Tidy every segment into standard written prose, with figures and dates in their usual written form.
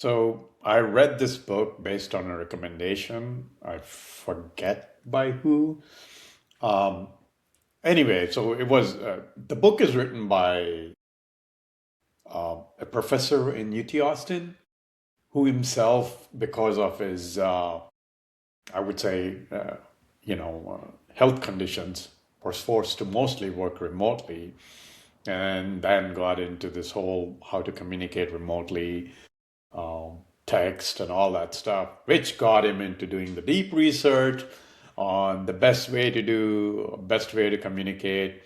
So I read this book based on a recommendation. I forget by who. Um, anyway, so it was the book is written by a professor in UT Austin who himself, because of his, I would say, health conditions, was forced to mostly work remotely, and then got into this whole how to communicate remotely, text and all that stuff, which got him into doing the deep research on the best way to communicate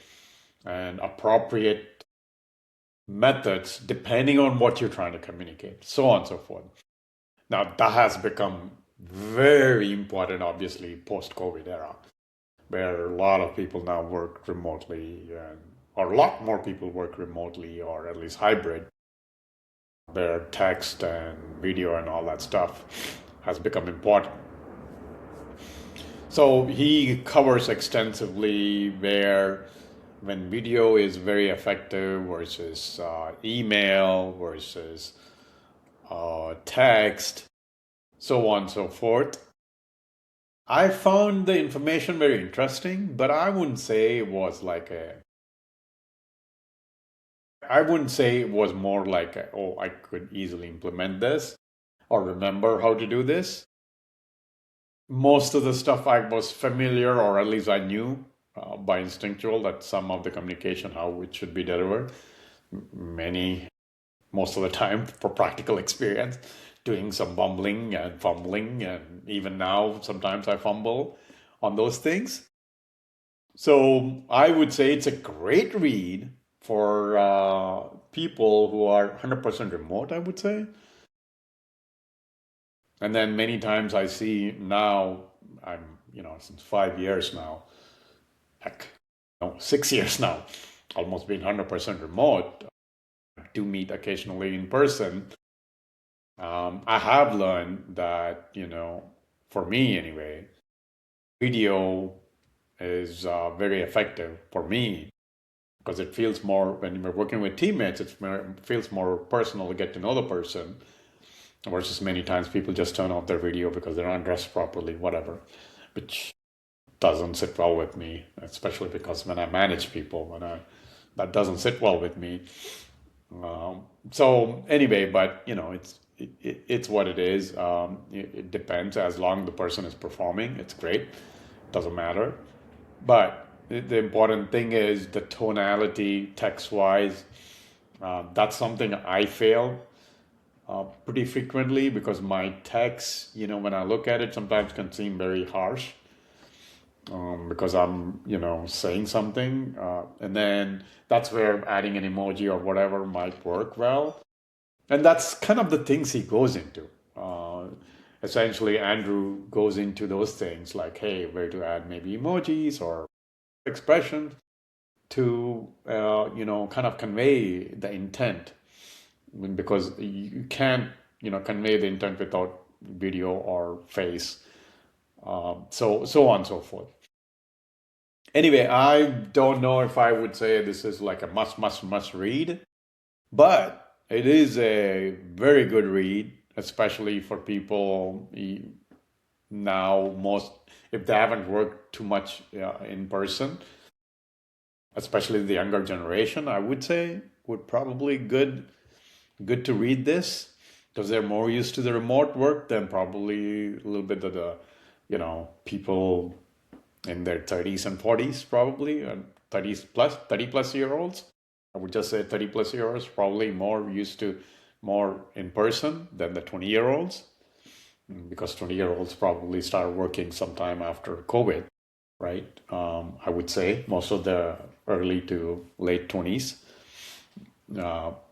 and appropriate methods depending on what you're trying to communicate, so on and so forth. Now, that has become very important, obviously, post-COVID era, where a lot of people now work remotely, or a lot more people work remotely, or at least hybrid, where text and video and all that stuff has become important. So he covers extensively where when video is very effective versus email versus text, so on and so forth. I found the information very interesting, but I wouldn't say it was more like, oh, I could easily implement this or remember how to do this. Most of the stuff I was familiar, or at least I knew by instinctual that some of the communication, how it should be delivered. Many, most of the time, for practical experience, doing some bumbling and fumbling, and even now, sometimes I fumble on those things. So I would say it's a great read for people who are 100% remote, I would say. And then many times I see now, since 5 years now, heck, no, 6 years now, almost being 100% remote, do meet occasionally in person. I have learned that, for me anyway, video is very effective for me because it feels more, when you're working with teammates, it feels more personal to get to know the person versus many times people just turn off their video because they're not dressed properly, whatever, which doesn't sit well with me, especially because when I manage people, that doesn't sit well with me. So anyway, but it's what it is. It depends. As long the person is performing, it's great. Doesn't matter. But the important thing is the tonality, text wise. That's something I fail pretty frequently because my text, when I look at it, sometimes can seem very harsh because I'm, saying something. And then that's where adding an emoji or whatever might work well. And that's kind of the things he goes into. Essentially, Andrew goes into those things like, hey, where to add maybe emojis or expressions to, kind of convey the intent. Because you can't, convey the intent without video or face. So on and so forth. Anyway, I don't know if I would say this is like a must read, but it is a very good read, especially for people now, most if they haven't worked too much in person, especially the younger generation. I would say would probably good to read this because they're more used to the remote work than probably a little bit of the people in their 30s and 40s, probably, and 30 plus year olds. I would just say 30 plus year olds probably more used to more in person than the 20-year olds, because 20-year olds probably started working sometime after COVID, right? I would say most of the early to late 20s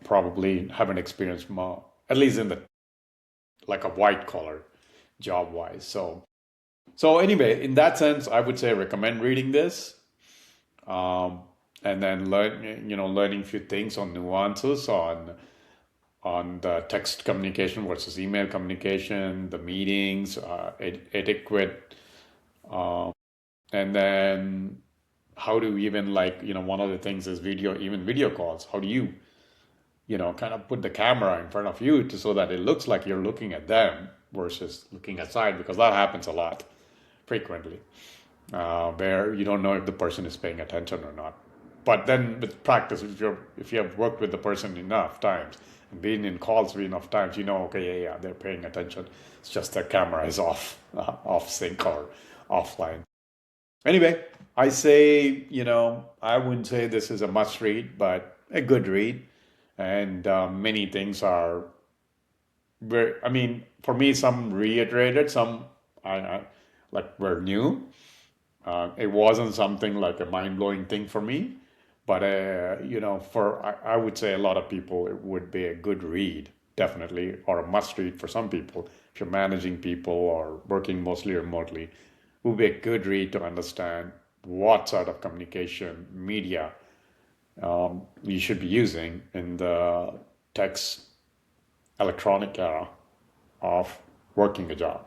probably haven't experienced more, at least in the like a white collar job wise. So anyway, in that sense, I would say recommend reading this, um, and then learning a few things on nuances on the text communication versus email communication, the meetings, etiquette, and then how to even, like, one of the things is video, even video calls. How do you kind of put the camera in front of you so that it looks like you're looking at them versus looking aside, because that happens a lot frequently, where you don't know if the person is paying attention or not. But then with practice, if you have worked with the person enough times and been in calls enough times, okay, yeah, they're paying attention. It's just their camera is off, off sync or offline. Anyway, I say, I wouldn't say this is a must read, but a good read. And many things are very, I mean, for me, some reiterated, some like were new. It wasn't something like a mind blowing thing for me, but I would say a lot of people, it would be a good read, definitely, or a must read for some people. If you're managing people or working mostly remotely, it would be a good read to understand what sort of communication media you should be using in the text electronic era of working a job.